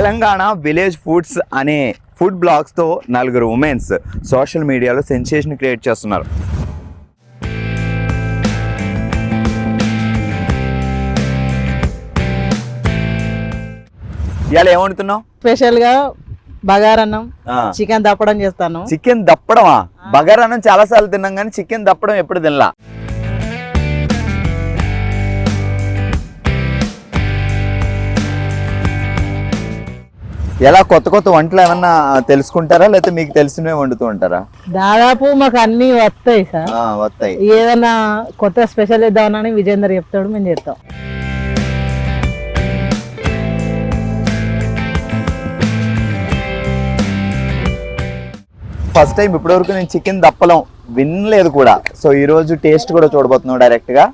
Telangana village foods అనే food బ్లాగ్స్తో నలుగురు women's social మీడియాలో సెన్సేషన్ క్రియేట్ చేస్తున్నారు. ఇవాళ ఏమంటున్నావు? స్పెషల్ గా బగారన్నం, చికెన్ దప్పడం చేస్తాను. చికెన్ దప్పడమా? బగారన్నం చాలా సార్లు తిన్నాం కానీ చికెన్ దప్పడం ఎప్పుడు తినలా. ఎలా కొత్త కొత్త వంటలు ఏమన్నా తెలుసుకుంటారా లేకపోతే మీకు తెలిసినవే వండుతూ ఉంటారా? దాదాపు మాకు అన్ని వస్తాయి సార్. వస్తాయి. ఏదన్నా కొత్త స్పెషల్ ఇద్దామని విజేందర్ చెప్తాడు, మేము చేస్తాం. ఫస్ట్ టైం ఇప్పటివరకు నేను చికెన్ దప్పలం వినలేదు కూడా. సో ఈ రోజు టేస్ట్ కూడా చూడబోతున్నాం డైరెక్ట్ గా.